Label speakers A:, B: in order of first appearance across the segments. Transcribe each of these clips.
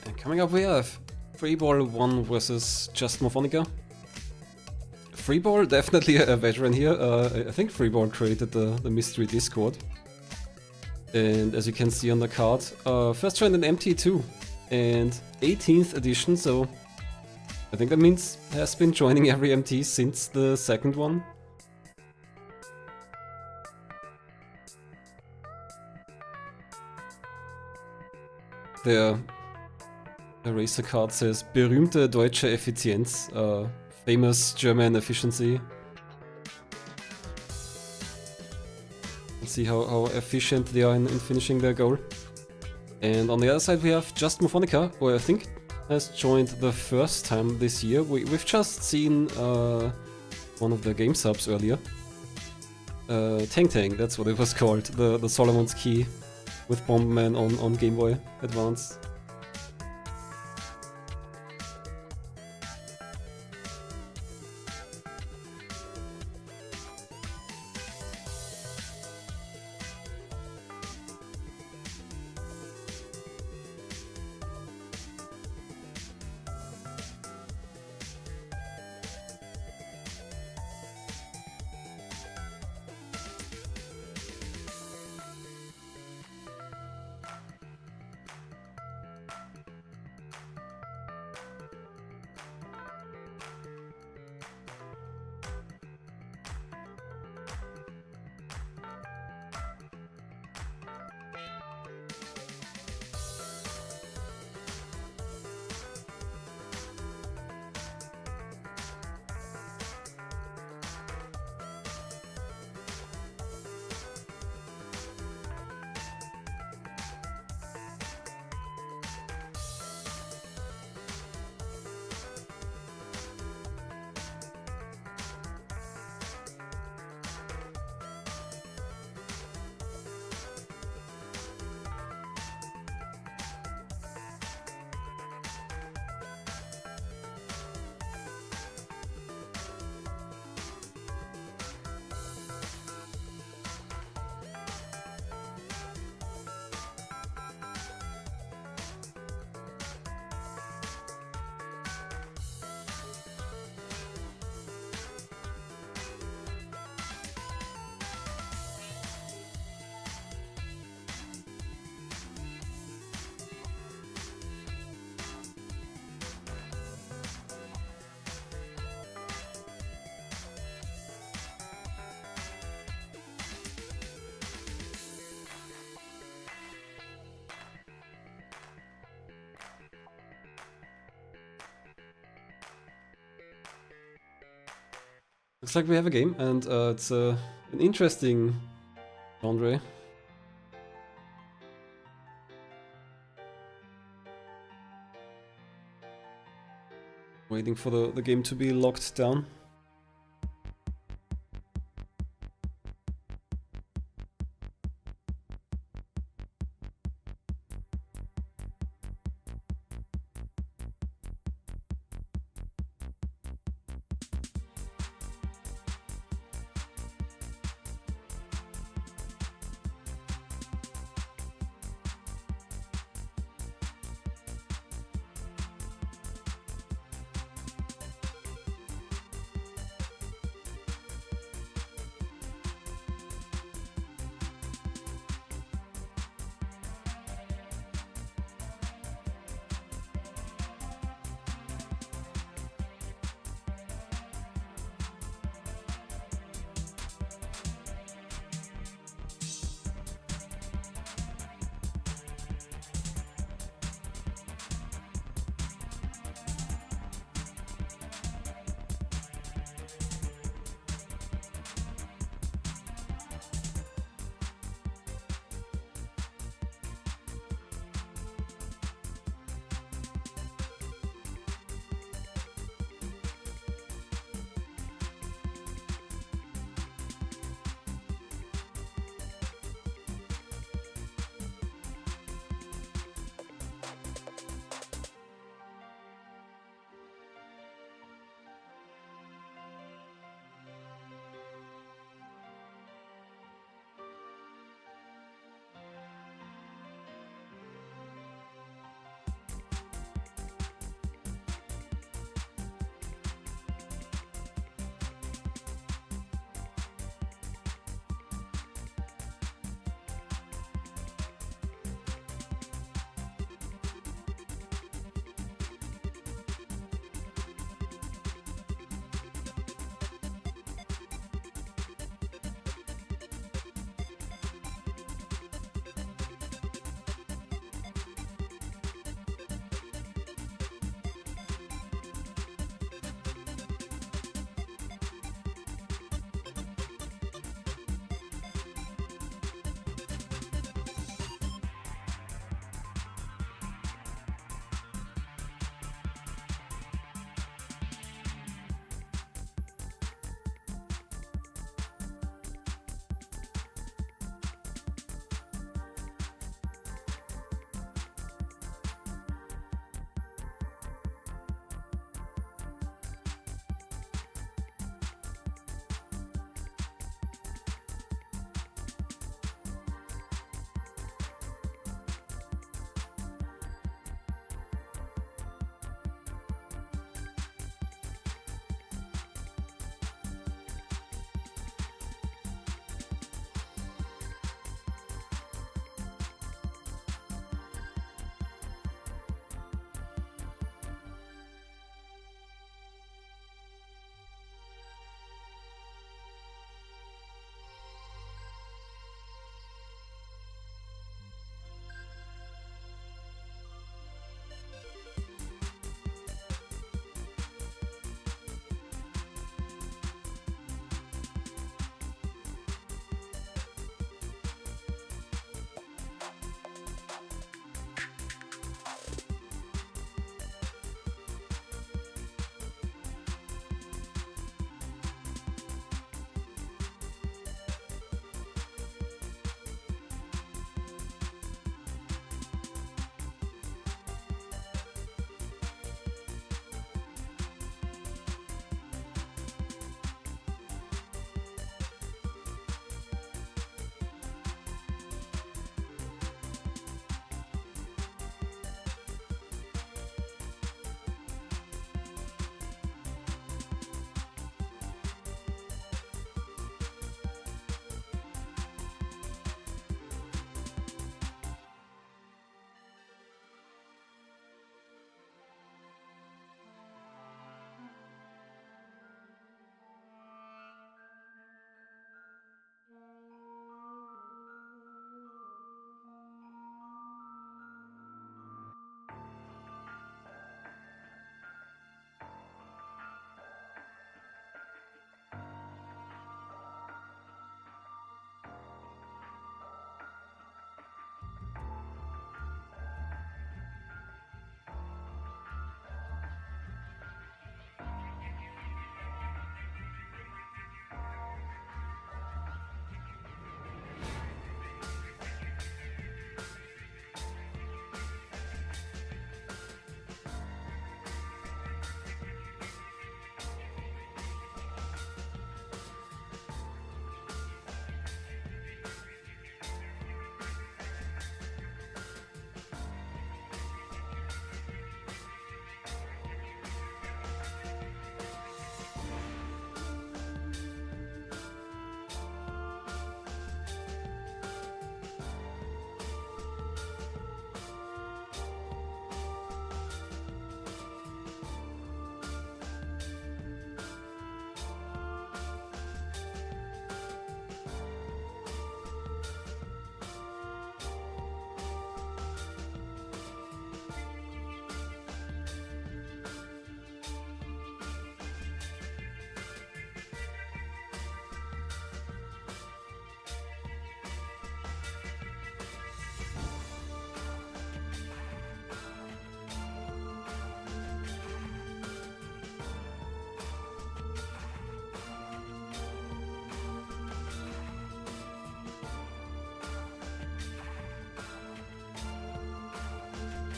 A: And coming up we have freeball1 versus JustMorfonica. Freeball, definitely a veteran here. I think Freeball created the mystery Discord. And as you can see on the card, first joined in MT2 and 18th edition, so I think that means has been joining every MT since the second one. Der Eraser card says berühmte deutsche Effizienz, famous German efficiency. Let's see how efficient they are in finishing their goal. And on the other side we have JustMorfonica, who I think has joined the first time this year. We've just seen one of the game subs earlier. Tang Tang, that's what it was called, the Solomon's Key with Bomberman on Game Boy Advance. Looks like we have a game, and it's an interesting genre. Waiting for the game to be locked down.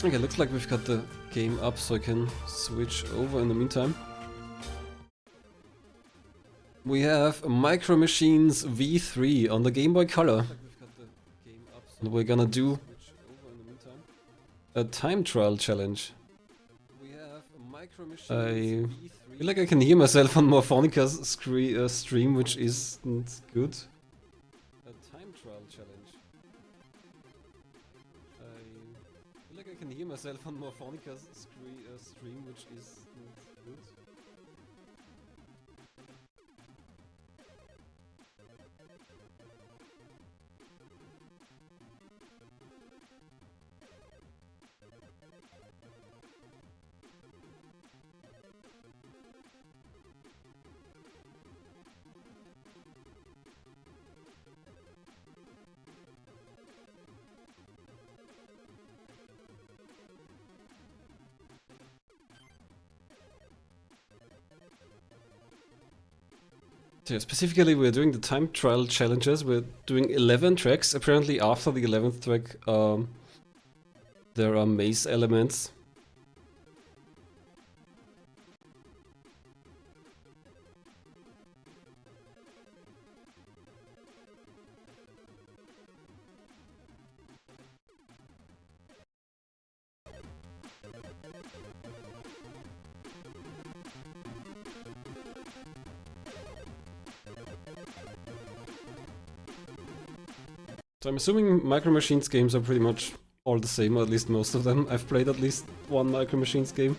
A: Okay, looks like we've got the game up so I can switch over in the meantime. We have Micro Machines V3 on the Game Boy Color. And we're gonna do a time trial challenge. I feel like I can hear myself on Morphonica's stream, which isn't good. A time trial challenge. I feel like I can hear myself on Morphonica's stream, which isn't good. So specifically, we're doing the time trial challenges. We're doing 11 tracks. Apparently, after the 11th track, there are maze elements. So I'm assuming Micro Machines games are pretty much all the same, or at least most of them. I've played at least one Micro Machines game.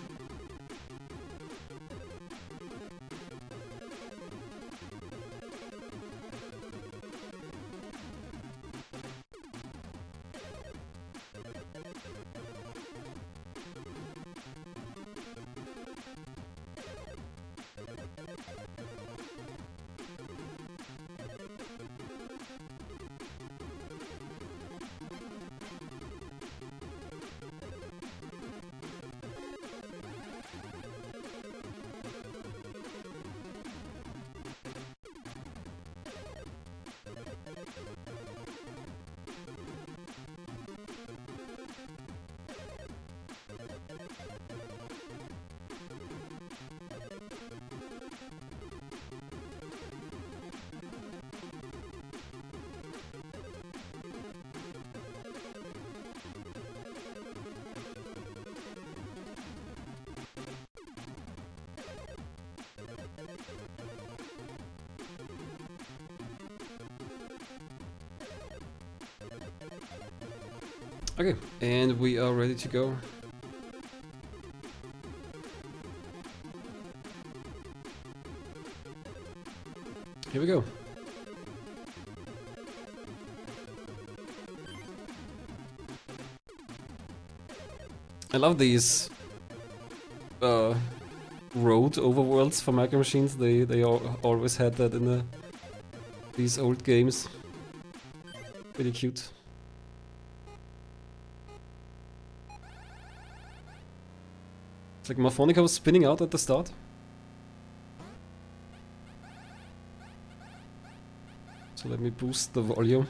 A: Okay, and we are ready to go. Here we go. I love these road overworlds for Micro Machines. They always had that in these old games. Pretty cute. It's like Morphonica was spinning out at the start. So let me boost the volume.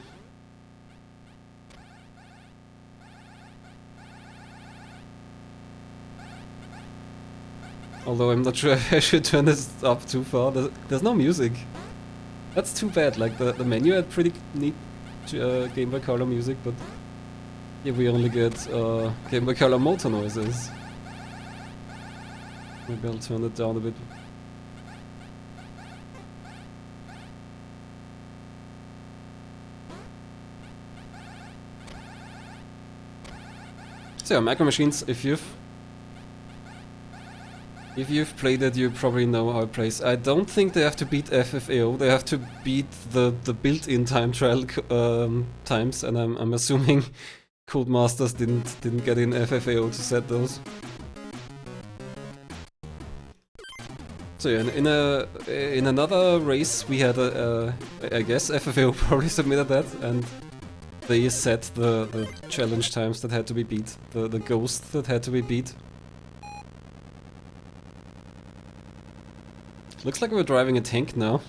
A: Although I'm not sure if I should turn this up too far. There's no music. That's too bad. Like the menu had pretty neat Game Boy Color music, but here we only get Game Boy Color motor noises. Maybe I'll turn it down a bit. So yeah, Micro Machines, if you've played it, you probably know how it plays. I don't think they have to beat FFAO, they have to beat the built-in time trial times, and I'm assuming Codemasters didn't get in FFAO to set those. So yeah, in another race we had I guess FFAO probably submitted that, and they set the challenge times that had to be beat, the ghost that had to be beat. Looks like we're driving a tank now.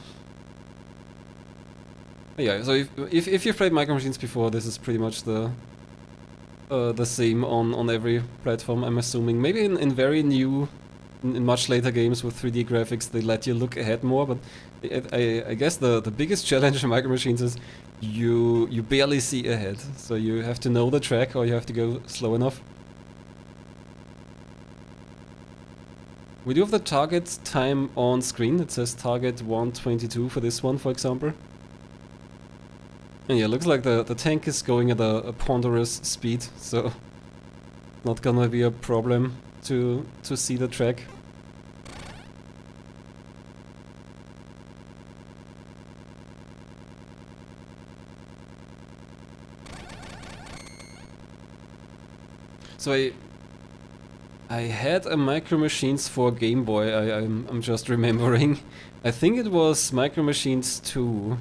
A: Yeah, so if you've played Micro Machines before, this is pretty much the the same on every platform, I'm assuming. Maybe in very new, in much later games with 3D graphics, they let you look ahead more, but I guess the biggest challenge in Micro Machines is you barely see ahead. So you have to know the track or you have to go slow enough. We do have the target time on screen. It says target 1:22 for this one, for example. And yeah, looks like the tank is going at a ponderous speed, so not gonna be a problem to see the track. So I had a Micro Machines for Game Boy, I'm just remembering. I think it was Micro Machines 2.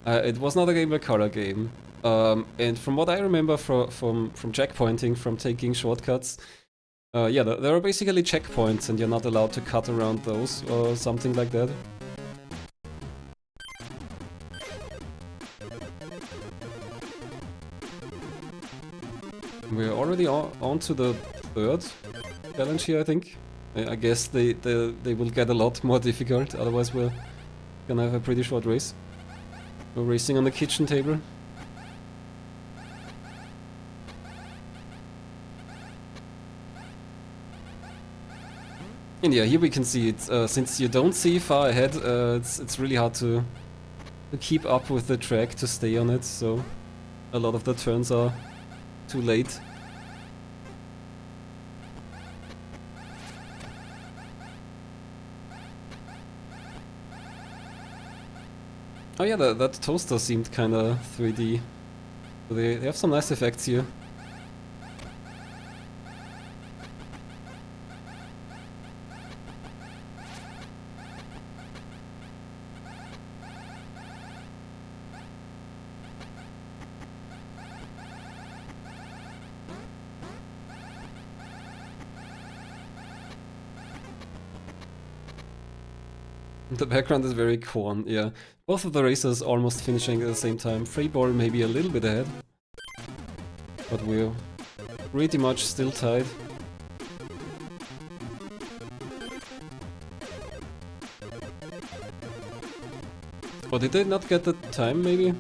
A: It was not a Game Boy Color game. And from what I remember from checkpointing, from taking shortcuts, yeah, there are basically checkpoints and you're not allowed to cut around those or something like that. We're already on to the third challenge here, I think. I guess they will get a lot more difficult, otherwise we're gonna have a pretty short race. We're racing on the kitchen table. And yeah, here we can see it. Since you don't see far ahead, it's really hard to keep up with the track, to stay on it, so a lot of the turns are too late. Oh yeah, that toaster seemed kinda 3D. So they have some nice effects here. The background is very corn, yeah. Both of the racers almost finishing at the same time. Freeball maybe a little bit ahead. But we're pretty much still tied. Oh, did they not get the time, maybe?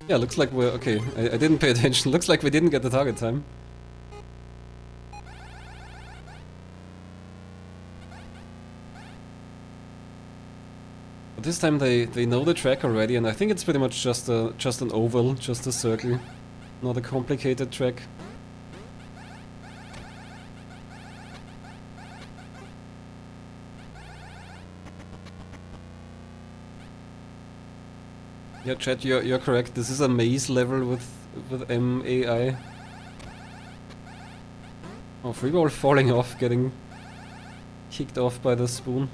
A: Yeah, looks like we're... okay, I didn't pay attention. Looks like we didn't get the target time. But this time they know the track already, and I think it's pretty much just an oval, just a circle. Not a complicated track. Yeah, chat, you're correct. This is a maze level with MAI. Oh, freeball falling off, getting kicked off by the spoon.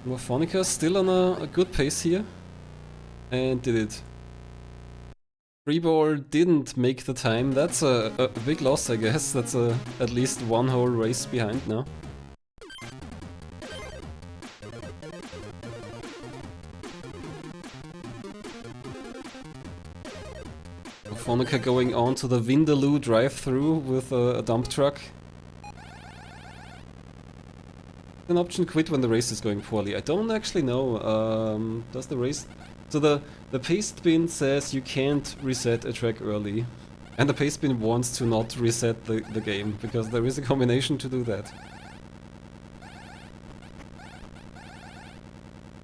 A: JustMorfonica still on a good pace here, and did it. Freeball didn't make the time. That's a big loss, I guess. That's at least one whole race behind now. JustMorfonica going on to the Vindaloo drive-through with a dump truck. An option quit when the race is going poorly. I don't actually know. Does the race... So the paste bin says you can't reset a track early. And the paste bin wants to not reset the game, because there is a combination to do that.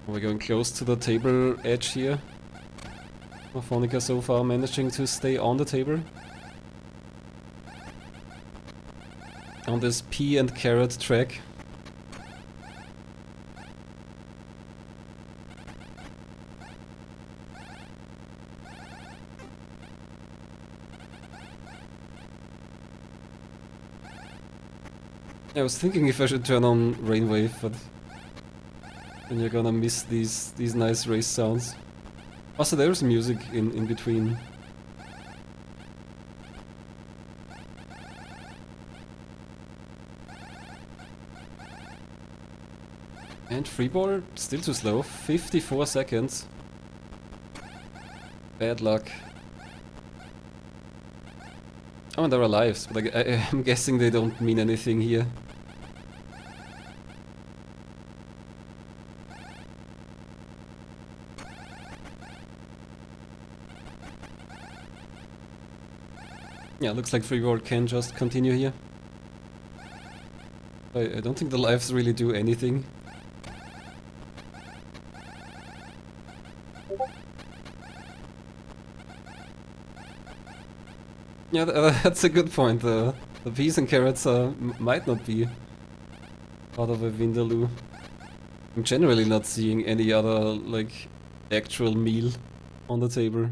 A: We're going close to the table edge here. JustMorfonica so far managing to stay on the table. On this pea and carrot track. I was thinking if I should turn on Rainwave, but then you're gonna miss these nice race sounds. Also, there's music in between. And freeball, still too slow. 54 seconds. Bad luck. Oh, and there are lives, but I'm guessing they don't mean anything here. Yeah, looks like freeball can just continue here. I don't think the lives really do anything. Yeah, that's a good point. The peas and carrots might not be part of a Vindaloo. I'm generally not seeing any other, like, actual meal on the table.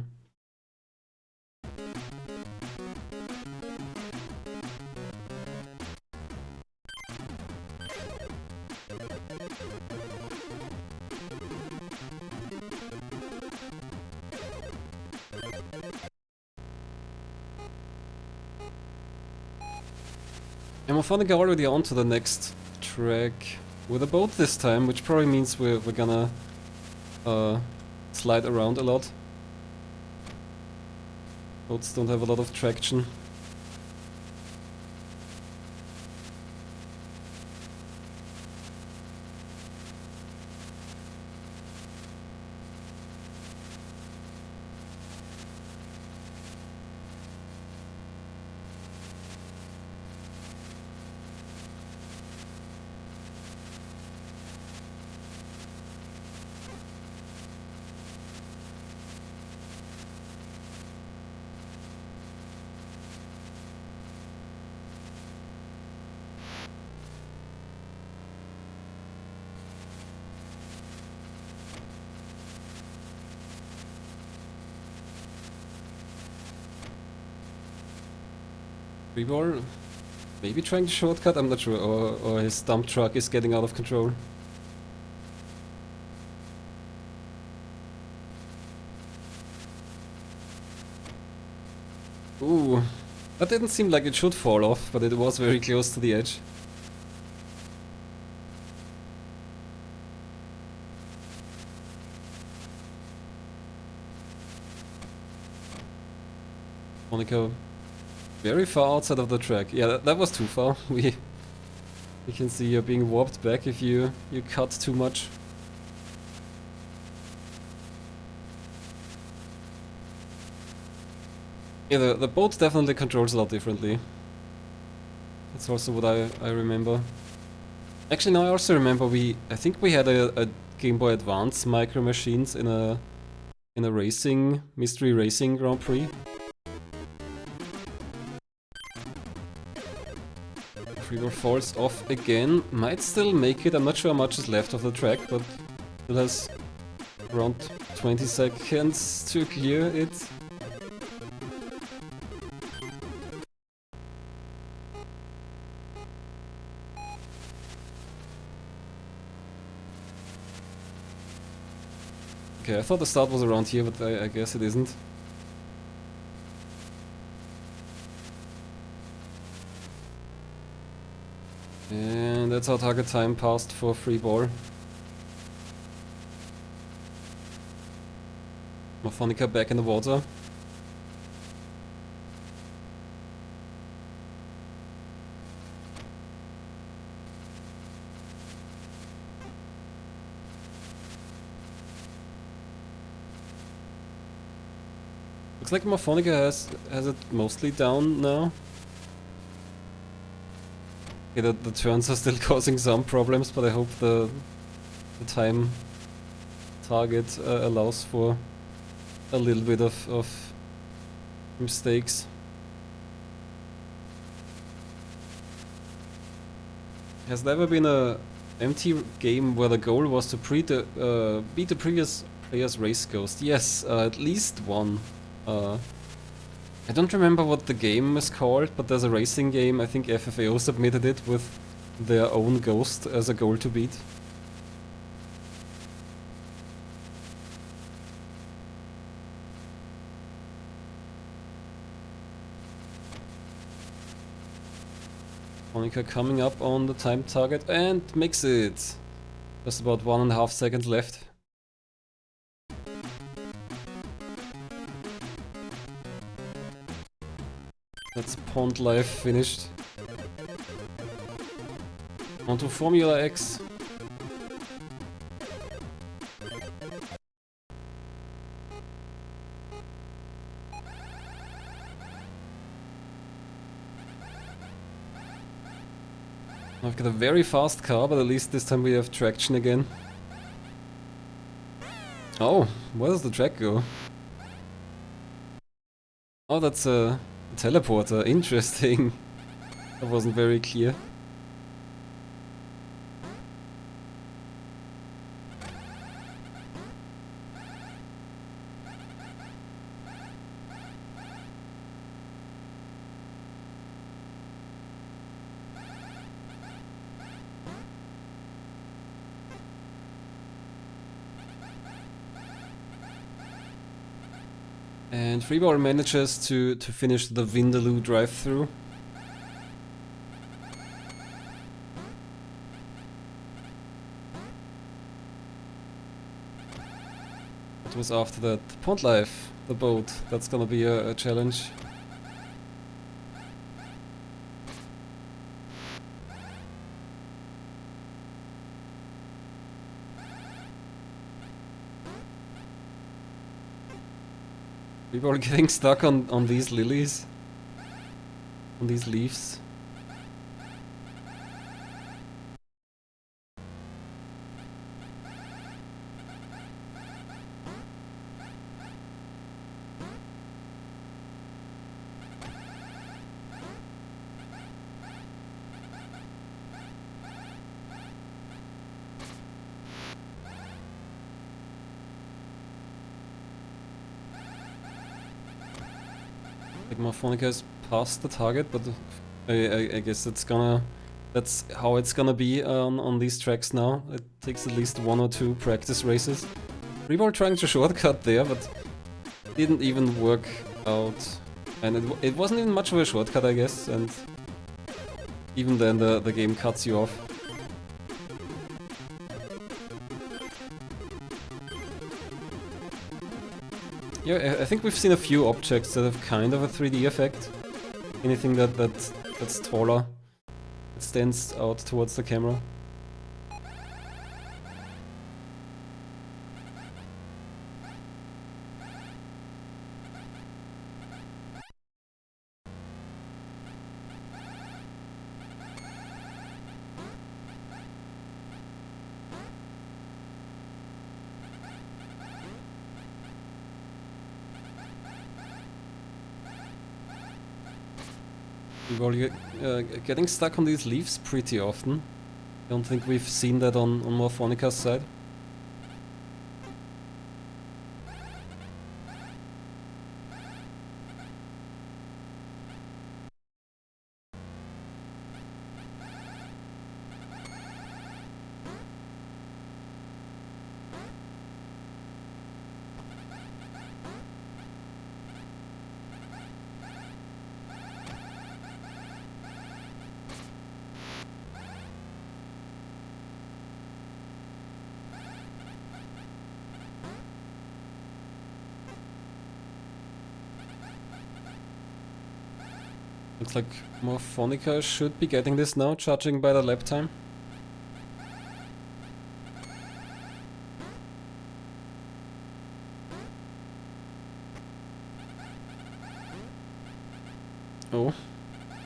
A: Morfonica already on to the next track with a boat this time, which probably means we're gonna slide around a lot. Boats don't have a lot of traction. Freeball maybe trying to shortcut, I'm not sure, or his dump truck is getting out of control. Ooh, that didn't seem like it should fall off, but it was very close to the edge. Monica, very far outside of the track. Yeah, that was too far. We can see you're being warped back if you cut too much. Yeah, the boat definitely controls a lot differently. That's also what I remember. Actually, no, I also remember I think we had a Game Boy Advance Micro Machines in a racing, Mystery Racing Grand Prix. Freeball falls off again, might still make it, I'm not sure how much is left of the track, but still has around 20 seconds to clear it. Okay, I thought the start was around here, but I guess it isn't. And that's our target time passed for freeball. Morfonica back in the water. Looks like Morfonica has it mostly down now. Okay, the turns are still causing some problems, but I hope the time target allows for a little bit of mistakes. Has there ever been a MT game where the goal was to beat the previous player's race ghost? Yes, at least one. I don't remember what the game is called, but there's a racing game, I think FFAO submitted it with their own ghost as a goal to beat. Monica coming up on the time target and makes it. Just about 1.5 seconds left. That's Pond Life finished. On to Formula X. I've got a very fast car, but at least this time we have traction again. Oh, where does the track go? Oh, that's a teleporter. Interesting. That wasn't very clear. And freeball manages to finish the Vindaloo drive-through. It was after that Pond Life, the boat. That's gonna be a challenge. People are getting stuck on these lilies. On these leaves. Morfonica has passed the target, but I guess it's gonna... That's how it's gonna be on these tracks now. It takes at least 1 or 2 practice races. Freeball trying to shortcut there, but didn't even work out. And it wasn't even much of a shortcut, I guess, and even then the game cuts you off. Yeah, I think we've seen a few objects that have kind of a 3D effect. Anything that's taller, that stands out towards the camera. We're getting stuck on these leaves pretty often. I don't think we've seen that on Morfonica's side. Looks like Morfonica should be getting this now, judging by the lap time. Oh,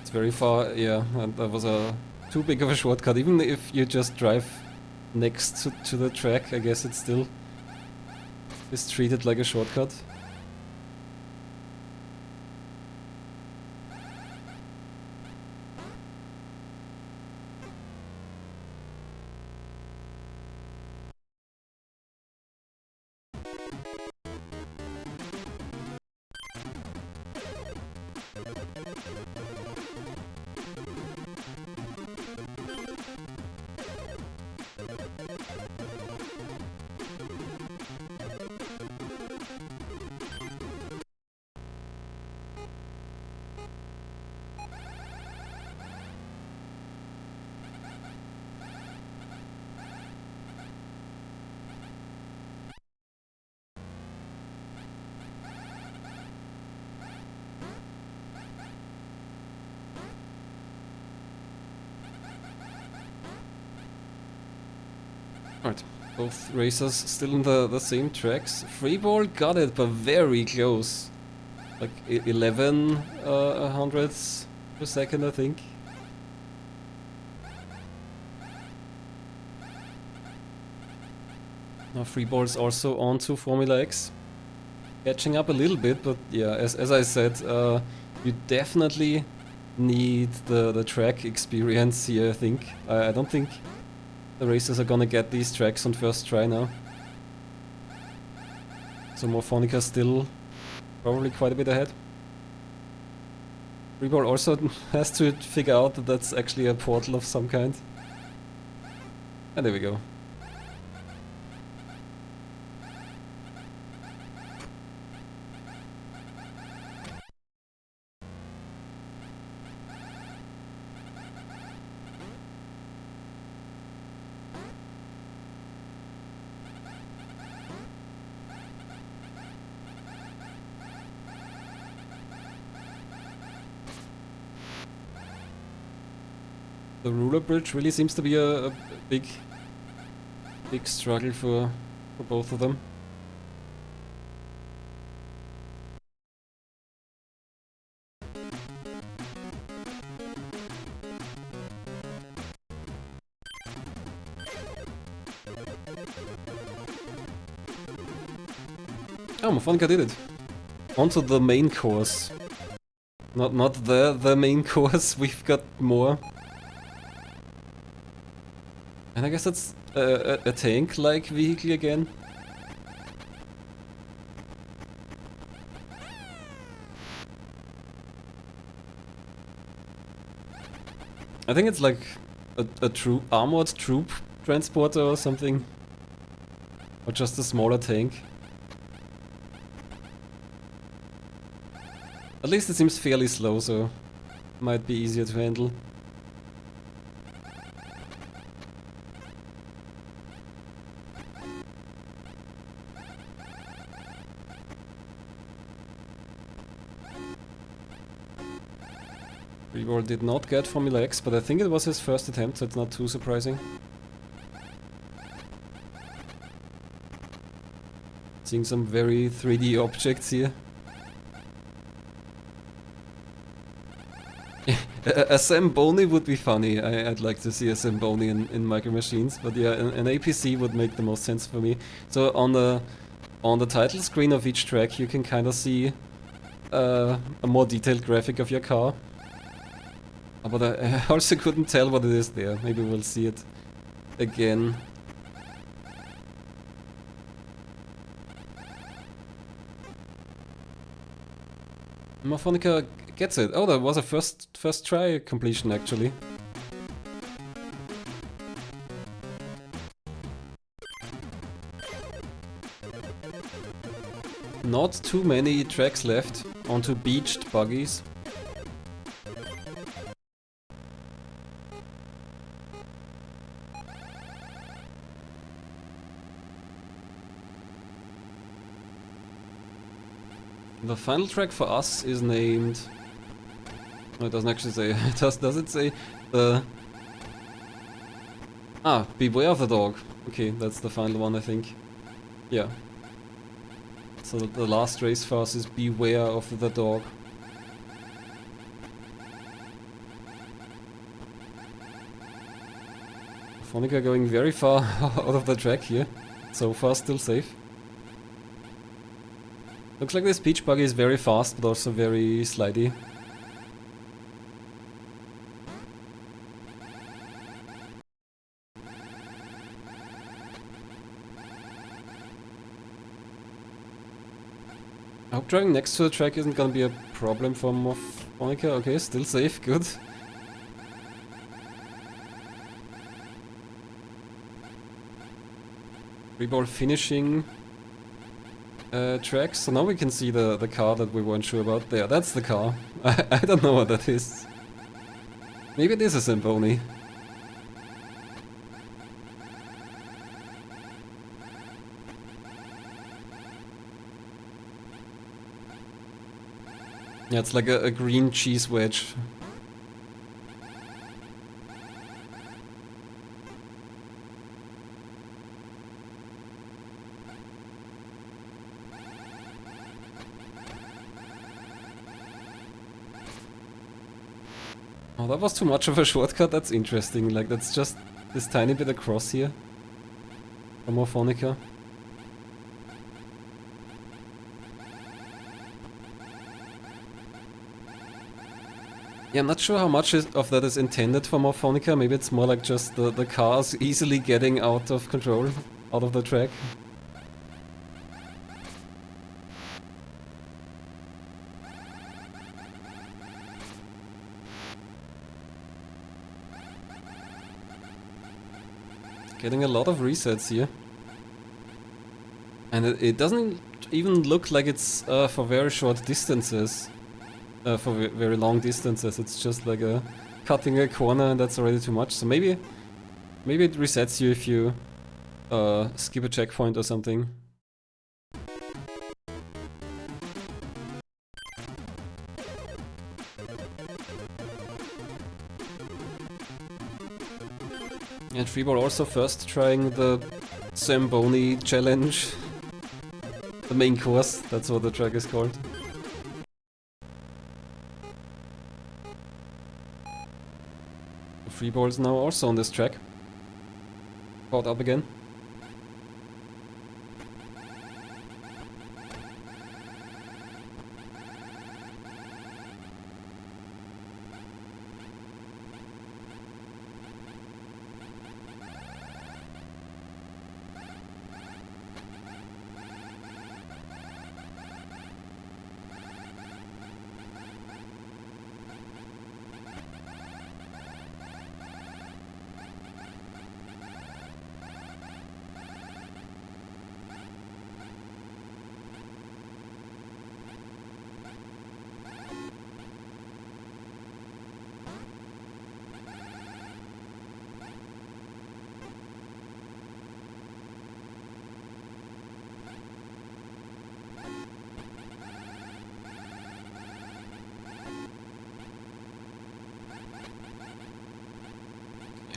A: it's very far, yeah, and that was too big of a shortcut. Even if you just drive next to the track, I guess it still is treated like a shortcut. Alright, both racers still in the same tracks. Freeball got it, but very close. Like 11 hundredths per second, I think. Now Freeball's also on to Formula X. Catching up a little bit, but yeah, as I said, you definitely need the track experience here, I think. I don't think the racers are gonna get these tracks on first try now. So Morfonica still probably quite a bit ahead. Freeball also has to figure out that that's actually a portal of some kind. And there we go. The ruler bridge really seems to be a big struggle for both of them. Oh, Morfonica did it. Onto the main course. Not the main course, we've got more. And I guess that's a tank-like vehicle again. I think it's like a armored troop transporter or something. Or just a smaller tank. At least it seems fairly slow, so might be easier to handle. Freeball did not get Formula X, but I think it was his first attempt, so it's not too surprising. Seeing some very 3D objects here. A Zamboni would be funny. I'd like to see a Zamboni in Micro Machines, but yeah, an APC would make the most sense for me. So on the title screen of each track, you can kind of see a more detailed graphic of your car. But I also couldn't tell what it is there. Maybe we'll see it again. Morfonica gets it. Oh, that was a first try completion actually. Not too many tracks left onto beached buggies. The final track for us is named... No, it doesn't actually say. Does it say the... Ah, Beware of the Dog. Okay, that's the final one, I think. Yeah. So the last race for us is Beware of the Dog. Morfonica going very far out of the track here. So far still safe. Looks like this beach buggy is very fast, but also very slidey. I hope driving next to the track isn't gonna be a problem for Morfonica. Okay, still safe, good. Freeball finishing tracks, so now we can see the car that we weren't sure about. There, that's the car. I don't know what that is. Maybe it is a Zamboni. Yeah, it's like a green cheese wedge. Oh, that was too much of a shortcut. That's interesting. Like, that's just this tiny bit across here. From Morphonica. Yeah, I'm not sure how much of that is intended for Morphonica. Maybe it's more like just the cars easily getting out of control, out of the track. Getting a lot of resets here. And it doesn't even look like it's for very short distances. For very long distances. It's just like cutting a corner and that's already too much. So maybe it resets you if you skip a checkpoint or something. And freeball also first trying the Zamboni challenge. The main course, that's what the track is called. Freeball is now also on this track. Caught up again.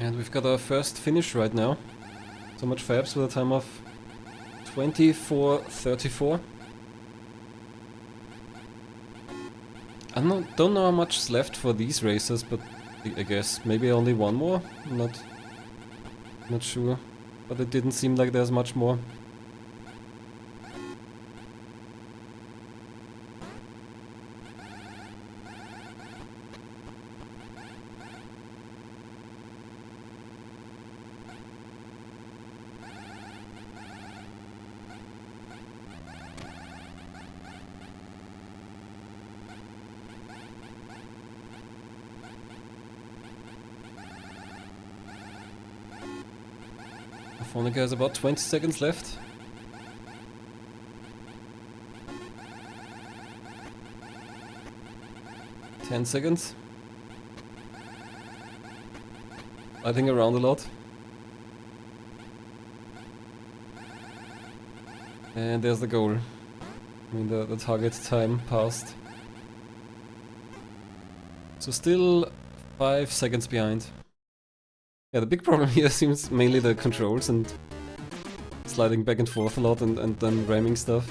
A: And we've got our first finish right now. So much fabs with a time of 24:34. I don't know how much is left for these races, but I guess maybe only one more? Not sure. But it didn't seem like there's much more. Morphonica has about 20 seconds left. Ten seconds. Sliding around a lot. And there's the goal. I mean, the target time passed. So still 5 seconds behind. Yeah, the big problem here seems mainly the controls and sliding back and forth a lot and then ramming stuff.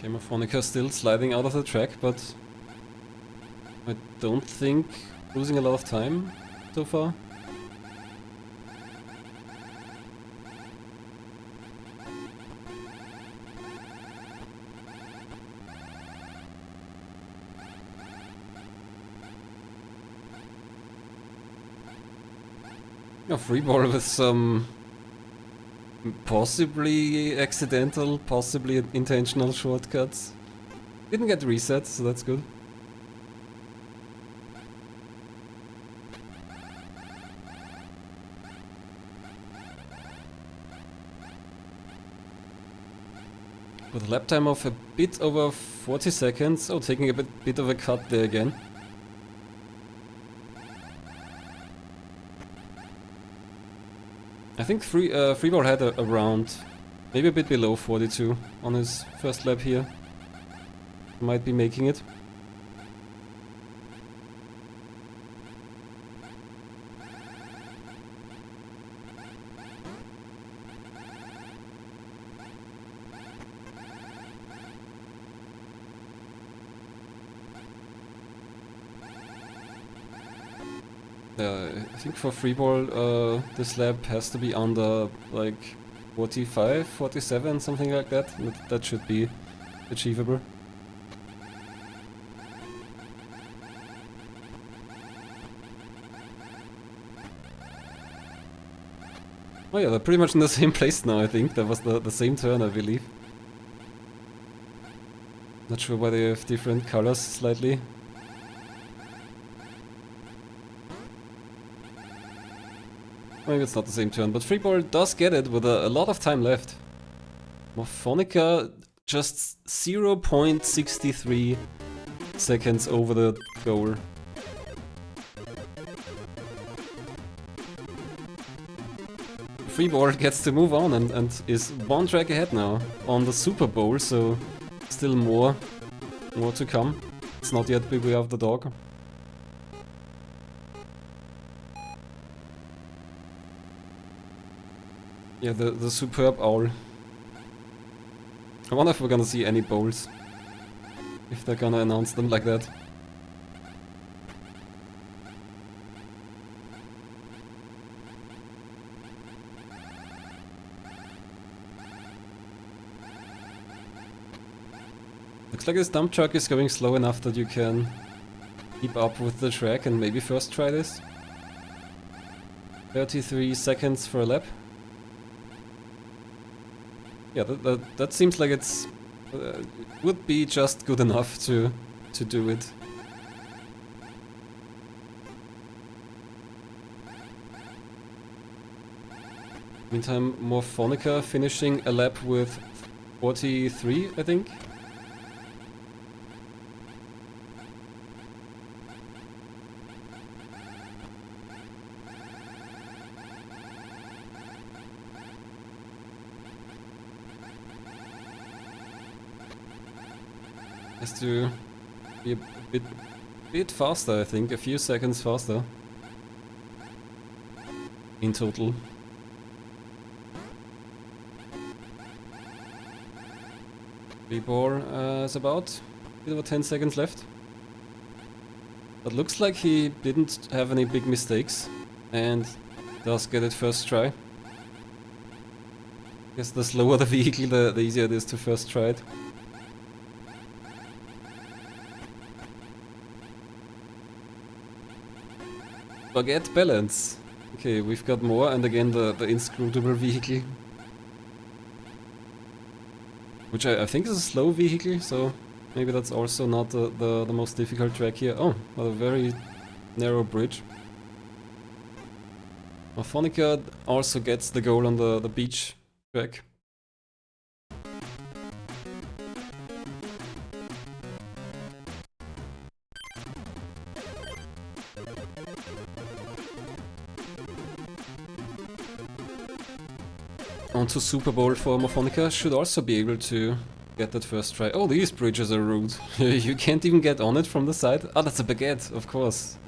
A: Morphonica still sliding out of the track, but I don't think losing a lot of time so far. A freeball with some possibly accidental, possibly intentional shortcuts. Didn't get reset, so that's good. With a lap time of a bit over 40 seconds. Oh, taking a bit of a cut there again. I think Freeball had around, maybe a bit below 42 on his first lap here. Might be making it. I think for Freeball, this lap has to be under like 45, 47, something like that. That should be achievable. Oh yeah, they're pretty much in the same place now, I think. That was the same turn, I believe. Not sure why they have different colors slightly. Maybe it's not the same turn, but Freeball does get it with a lot of time left. Morphonica just 0.63 seconds over the goal. Freeball gets to move on and is one track ahead now on the Super Bowl, so still more to come. It's not yet Beware of the Dog. Yeah, the superb owl. I wonder if we're gonna see any bowls. If they're gonna announce them like that. Looks like this dump truck is going slow enough that you can keep up with the track and maybe first try this. 33 seconds for a lap. Yeah, that seems like it's would be just good enough to do it. Meantime, Morphonica finishing a lap with 43, I think. Has to be a bit faster, I think, a few seconds faster in total. Freeball is about a bit over 10 seconds left. But looks like he didn't have any big mistakes and does get it first try. Guess the slower the vehicle, the easier it is to first try it. Forget balance. Okay, we've got more, and again the inscrutable vehicle. Which I think is a slow vehicle, so maybe that's also not the most difficult track here. Oh, a very narrow bridge. Morphonica also gets the goal on the beach track. Onto Super Bowl for Morphonica, should also be able to get that first try. Oh, these bridges are rude. You can't even get on it from the side. Oh, that's a baguette, of course.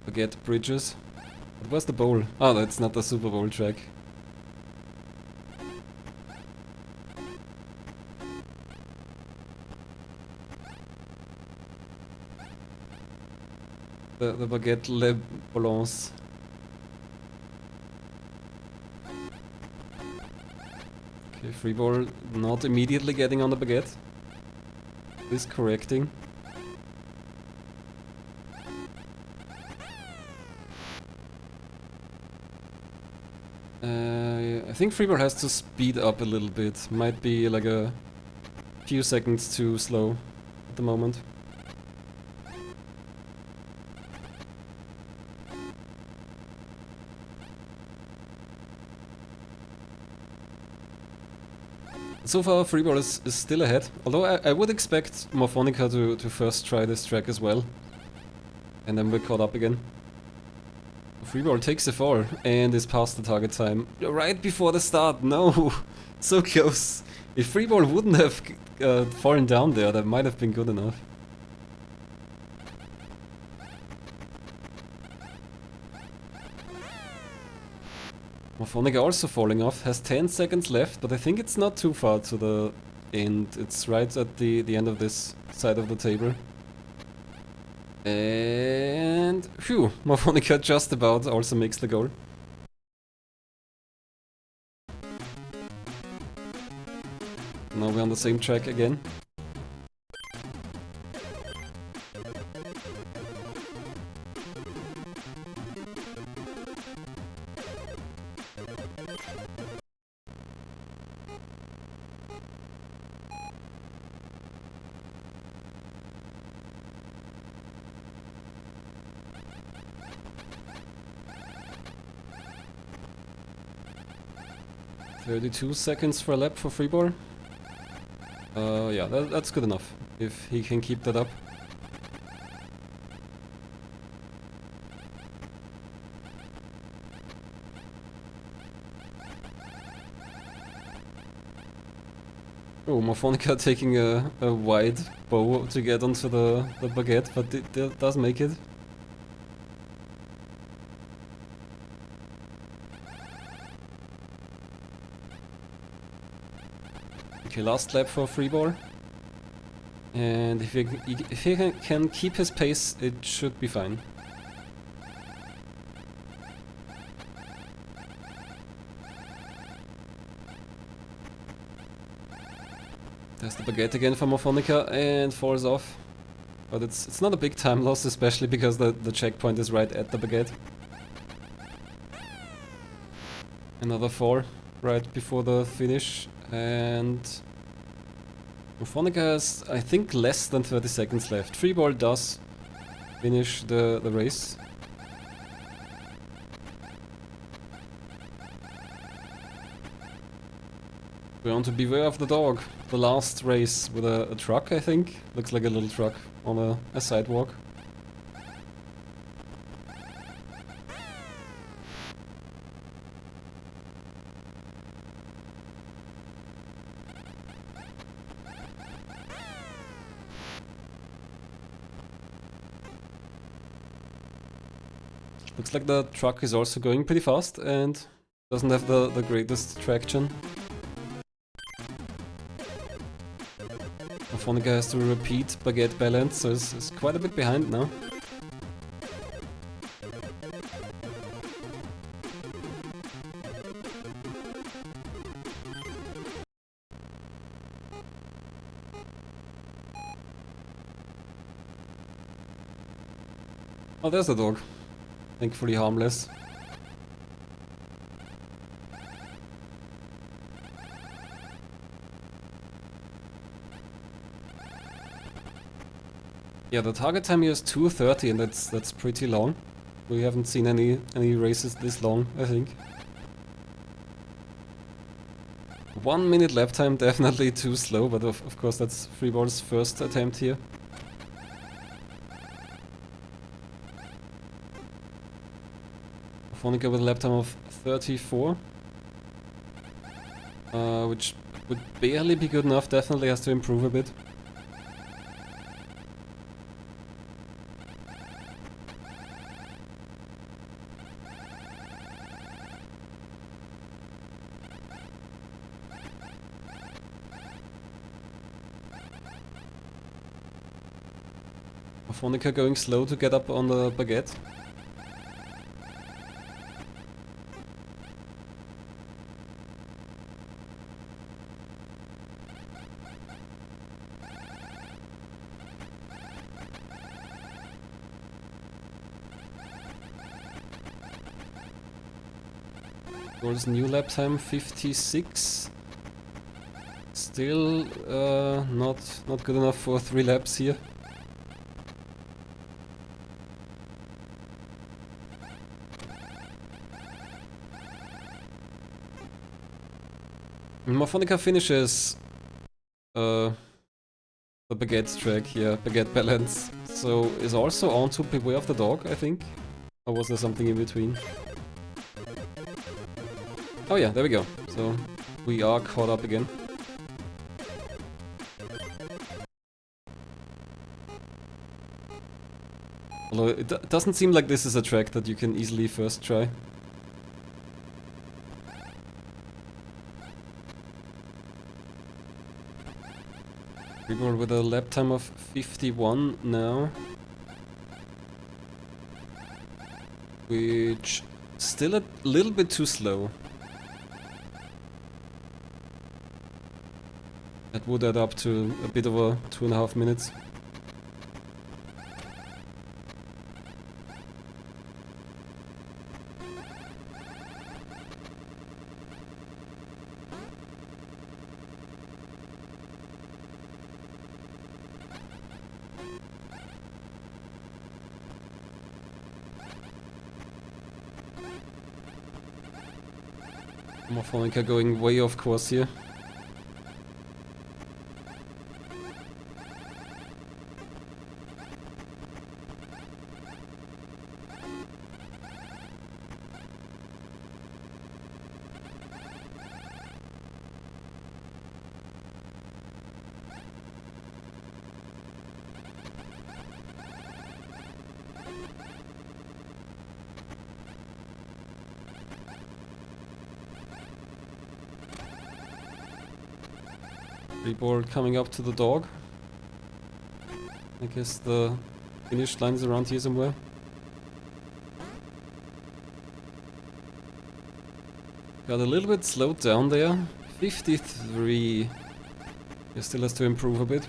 A: Baguette bridges. But where's the bowl? Oh, that's not the Super Bowl track. The Baguette Le Balance. Okay, Freeball not immediately getting on the Baguette. Is correcting. I think Freeball has to speed up a little bit. Might be like a few seconds too slow at the moment. So far, freeball is still ahead, although I would expect Morphonica to first try this track as well. And then we're caught up again. Freeball takes the fall and is past the target time right before the start. No, so close. If Freeball wouldn't have fallen down there, that might have been good enough. Morphonica also falling off, has 10 seconds left, but I think it's not too far to the end. It's right at the end of this side of the table. And phew, Morphonica just about also makes the goal. Now we're on the same track again. "32 seconds for a lap for freeball." Yeah, that's good enough, if he can keep that up. Oh, Morphonica taking a wide bow to get onto the baguette, but it does make it. Okay, last lap for freeball. And if he can keep his pace, it should be fine. There's the baguette again for Morphonica and falls off. But it's not a big time loss, especially because the checkpoint is right at the baguette. Another fall right before the finish, and Morphonica has, I think, less than 30 seconds left. Freeball does finish the race. We're on to Beware of the Dog. The last race with a truck, I think. Looks like a little truck on a sidewalk. Looks like the truck is also going pretty fast and doesn't have the greatest traction. Morphonica has to repeat baguette balance, so it's quite a bit behind now. Oh, there's the dog. Thankfully harmless. Yeah, the target time here is 2:30, and that's pretty long. We haven't seen any races this long, I think. 1 minute lap time, definitely too slow, but of course that's freeball's first attempt here. Morphonica with a lap time of 34. Which would barely be good enough, definitely has to improve a bit. Morphonica going slow to get up on the baguette. Goal's new lap time 56. Still not good enough for 3 laps here. Morfonica finishes the Baguette track, yeah, Baguette Balance. So is also on to Beware of the Dog, I think? Or was there something in between? Oh yeah, there we go. So we are caught up again. Although it doesn't seem like this is a track that you can easily first try. Freeball with a lap time of 51 now. Which still a little bit too slow. That would add up to a bit over 2.5 minutes. Morfonica going way off course here. Freeball coming up to the dog. I guess the finish line is around here somewhere. Got a little bit slowed down there. 53. He still has to improve a bit.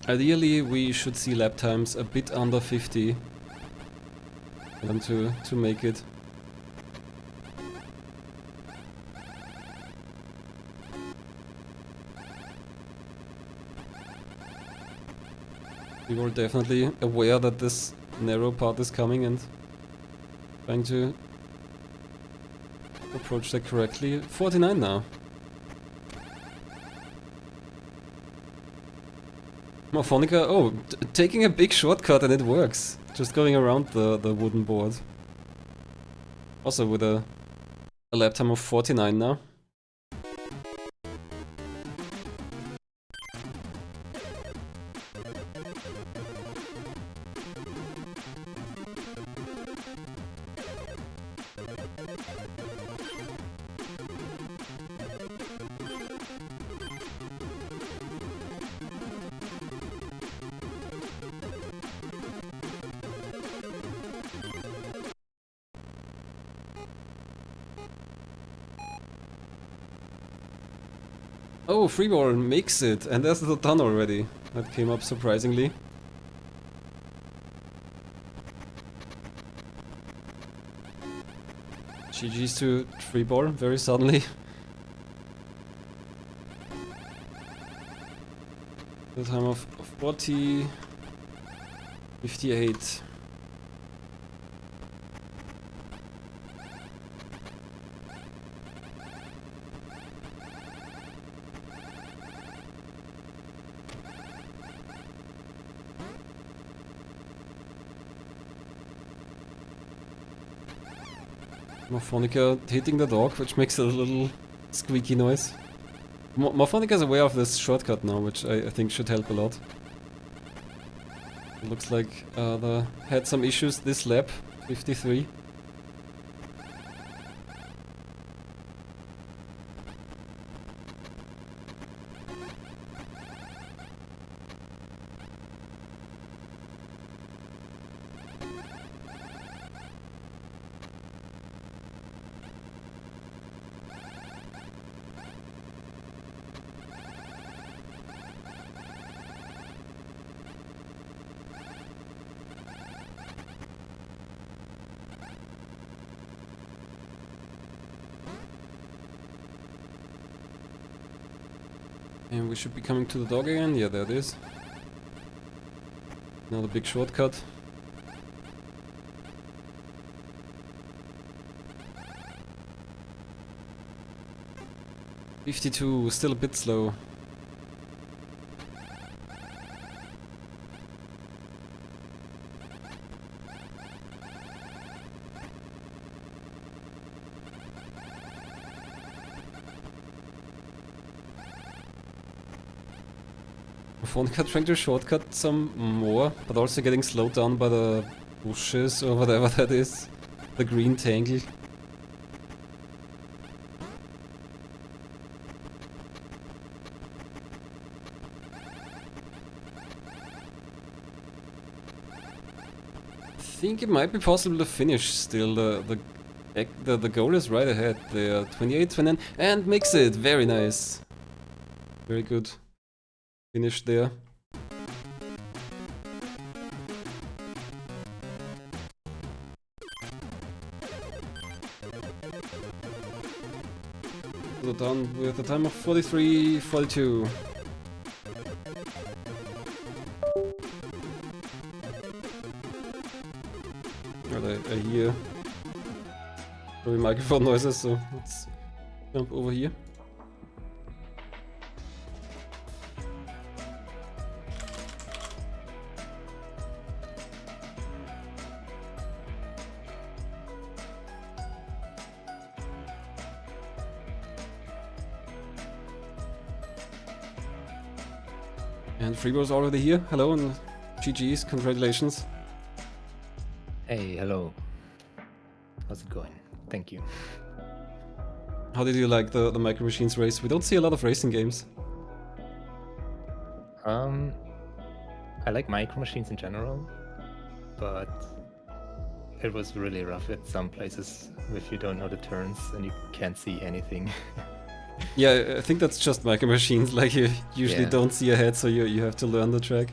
A: Ideally, we should see lap times a bit under 50 for them to make it. We were definitely aware that this narrow part is coming and trying to approach that correctly. 49 now. Morfonica, oh, taking a big shortcut and it works. Just going around the wooden board. Also with a lap time of 49 now. Oh, Freeball makes it, and there's the ton already. That came up surprisingly. GG's to Freeball, very suddenly. The time of 40... 58. Morfonica hitting the dog, which makes a little squeaky noise. Morfonica is aware of this shortcut now, which I think should help a lot. It looks like they had some issues this lap, 53. And we should be coming to the dog again. Yeah, there it is. Another big shortcut. .52, still a bit slow. Morfonica trying to shortcut some more, but also getting slowed down by the bushes or whatever that is. The green tangle. I think it might be possible to finish still. The goal is right ahead there. 28, 29, and makes it. Very nice. Very good. Finished there. So done with a time of 43:42. I hear probably microphone noises, so let's jump over here. And freeball's already here. Hello and GG's, congratulations.
B: Hey, hello. How's it going? Thank you.
A: How did you like the Micro Machines race? We don't see a lot of racing games.
B: I like Micro Machines in general, but it was really rough at some places if you don't know the turns and you can't see anything.
A: Yeah, I think that's just Micro Machines, like you usually don't see ahead, so you have to learn the track.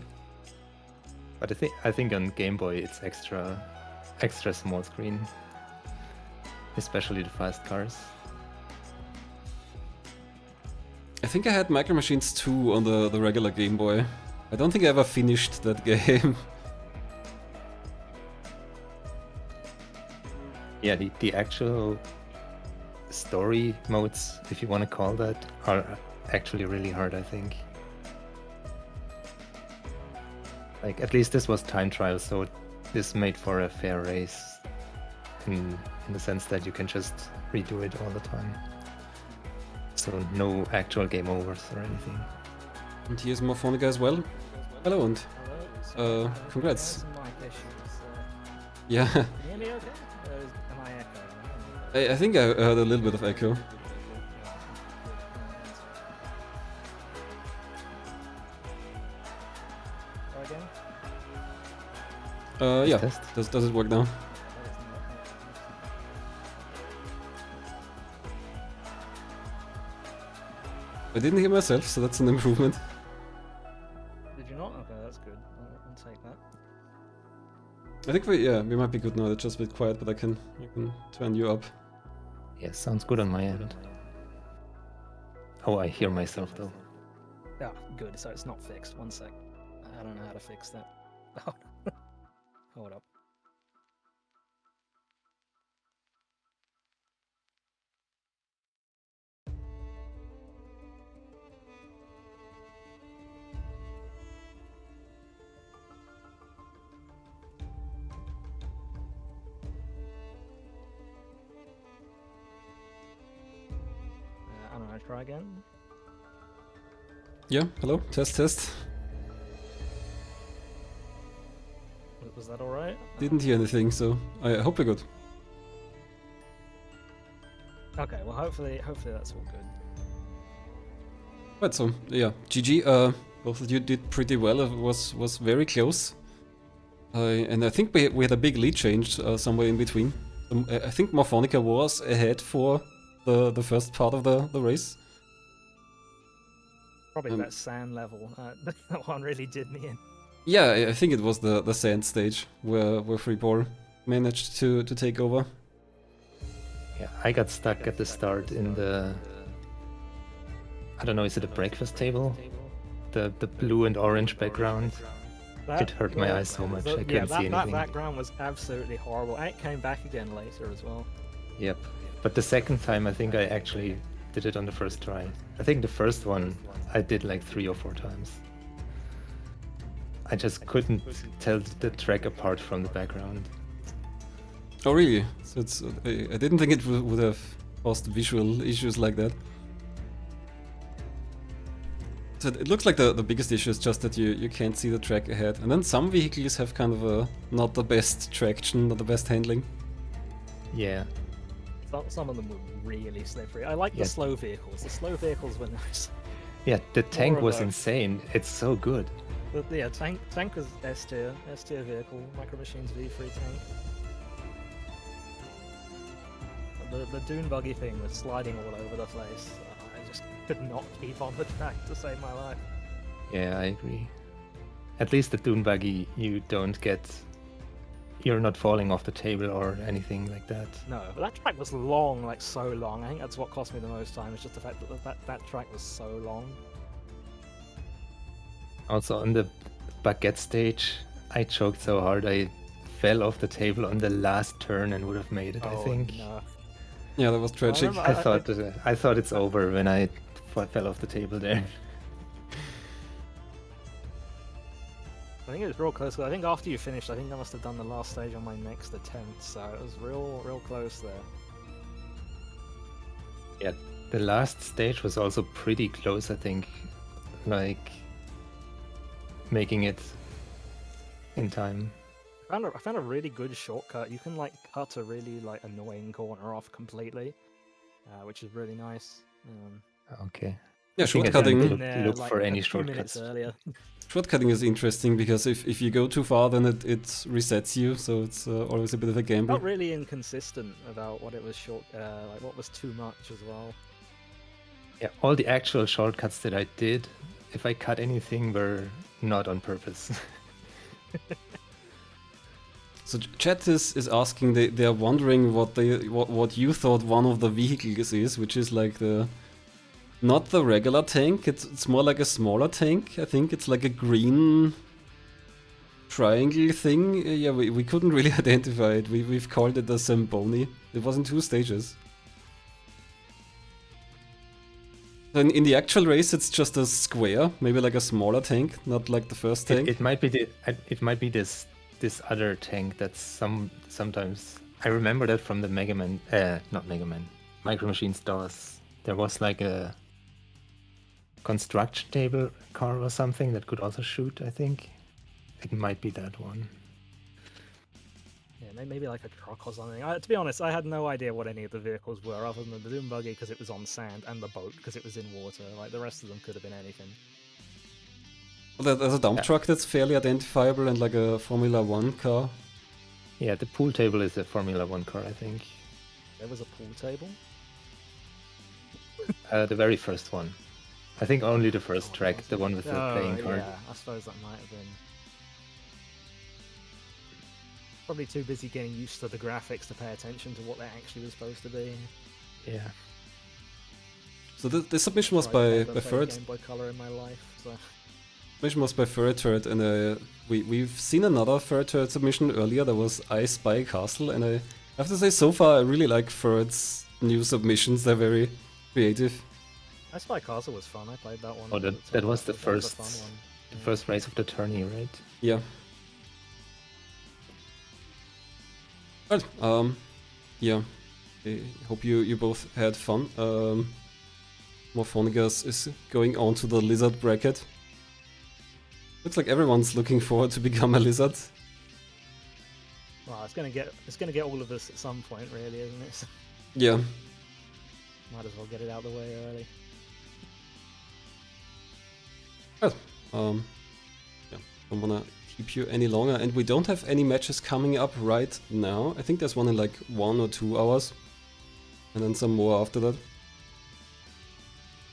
B: But I think on Game Boy it's extra small screen, especially the fast cars.
A: I think I had Micro Machines 2 on the regular Game Boy. I don't think I ever finished that game.
B: Yeah, the actual story modes, if you want to call that, are actually really hard, I think. Like, at least this was time trial, so this made for a fair race in the sense that you can just redo it all the time. So no actual game overs or anything.
A: And here's Morfonica as well. Hello and congrats. Yeah.
C: Can you hear me okay? Am I echoing?
A: I think I heard a little bit of echo.
C: Try again?
A: Yeah.
B: Test?
A: Does it work now? I didn't hear myself, so that's an improvement.
C: Did you not? Okay, that's good. I'll take that.
A: I think we might be good now. It's just a bit quiet, but I can turn you up.
B: Yeah, sounds good on my end. Oh, I hear myself though.
C: Yeah, good. So it's not fixed. One sec. I don't know how to fix that. Hold up. I don't know. Try again.
A: Yeah. Hello. Test.
C: Was that all right?
A: Didn't hear anything, so I hope we're good.
C: Okay. Well, hopefully that's all good.
A: Right. So yeah. GG. Both of you did pretty well. It was very close. And I think we had a big lead change somewhere in between. I think Morfonica was ahead for the first part of the race.
C: Probably that sand level. That one really did me in.
A: Yeah, I think it was the sand stage where freeball managed to take over.
B: Yeah, I got stuck at the start in I don't know, is it a breakfast table? The blue and orange background. It hurt my eyes so much, I couldn't see anything.
C: That background was absolutely horrible, and it came back again later as well.
B: Yep. But the second time, I think I actually did it on the first try. I think the first one I did like 3 or 4 times. I just couldn't tell the track apart from the background.
A: Oh really? So it's I didn't think it would have caused visual issues like that. So it looks like the biggest issue is just that you can't see the track ahead. And then some vehicles have kind of a not the best traction, not the best handling.
B: Yeah.
C: Some of them were really slippery. I like the slow vehicles. The slow vehicles were nice.
B: Yeah, the tank was insane. It's so good.
C: But yeah, tank was S tier vehicle. Micro Machines V3 tank. The dune buggy thing was sliding all over the place. I just could not keep on the track to save my life.
B: Yeah, I agree. At least the dune buggy, you're not falling off the table or anything like that.
C: No, but that track was long, like so long. I think that's what cost me the most time. It's just the fact that track was so long.
B: Also on the baguette stage, I choked so hard I fell off the table on the last turn and would have made it, I think.
C: No.
A: Yeah, that was tragic.
B: I thought it's over when I fell off the table there.
C: I think it was real close. I think after you finished, I think I must have done the last stage on my next attempt, so it was real close there.
B: Yeah, the last stage was also pretty close, I think. Like, making it in time.
C: I found a really good shortcut. You can like cut a really like annoying corner off completely, which is really nice.
B: Okay.
A: Yeah, shortcutting.
B: Look for any shortcuts.
A: Shortcutting is interesting because if you go too far, then it resets you. So it's always a bit of a gamble.
C: Not really inconsistent about what it was like what was too much as well.
B: Yeah, all the actual shortcuts that I did, if I cut anything, were not on purpose.
A: So chat is asking, they are wondering what you thought one of the vehicles is, which is like not the regular tank, it's more like a smaller tank. I think it's like a green triangle thing. Yeah, we couldn't really identify it. We've called it a Zamboni. It was in 2 stages. And in the actual race, it's just a square, maybe like a smaller tank, not like the first tank.
B: It might be this other tank that's sometimes. I remember that from the Micro Machines DOS. There was like a construction table car or something that could also shoot, I think. It might be that one.
C: Yeah, maybe like a truck or something. To be honest, I had no idea what any of the vehicles were other than the dune buggy because it was on sand and the boat because it was in water. Like the rest of them could have been anything.
A: Well, there's a dump truck that's fairly identifiable and like a Formula 1 car.
B: Yeah, the pool table is a Formula 1 car, I think.
C: There was a pool table?
B: The very first one. I think only the first track, the one with the playing card.
C: Yeah, I suppose that might have been. Probably too busy getting used to the graphics to pay attention to what they actually were supposed to be.
B: Yeah.
A: So the submission was by Ferret.
C: Game Boy Color in my life, so.
A: Submission was by Ferret, and we've seen another Ferret submission earlier. That was I Spy Castle, and I have to say, so far I really like Ferret's new submissions. They're very creative.
C: I Spy Castle was fun. I played that one.
B: Oh, that was the first race of the tourney, right?
A: Yeah. Well, yeah. I hope you both had fun. Morfonica is going on to the lizard bracket. Looks like everyone's looking forward to become a lizard.
C: Well, it's gonna get all of us at some point, really, isn't it?
A: Yeah.
C: Might as well get it out of the way early.
A: Well, yeah, don't wanna keep you any longer, and we don't have any matches coming up right now. I think there's one in like 1 or 2 hours, and then some more after that.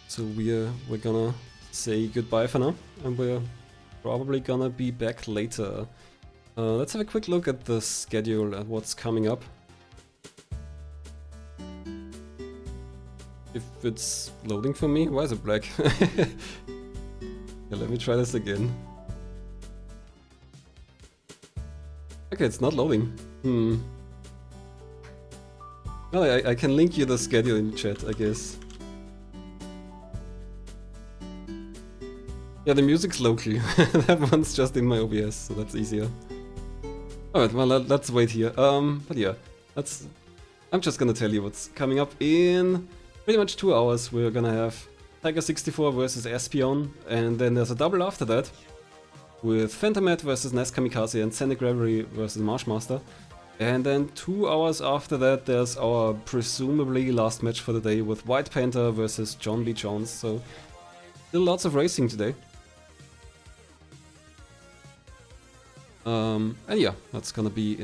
A: So we're gonna say goodbye for now, and we're probably gonna be back later. Let's have a quick look at the schedule and what's coming up. if it's loading for me. Why is it black? Yeah, let me try this again. Okay, it's not loading. Well, I can link you the schedule in chat, I guess. Yeah, the music's local. That one's just in my OBS, so that's easier. Alright, well, let's wait here. But yeah, I'm just gonna tell you what's coming up in pretty much 2 hours. We're gonna have Tiger 64 versus Espion, and then there's a double after that with Phantomet versus Nest Kamikaze and Scenic Reverie versus Marshmaster. And then 2 hours after that, there's our presumably last match for the day with White Panther versus John Lee Jones. So still lots of racing today. And yeah, that's gonna be in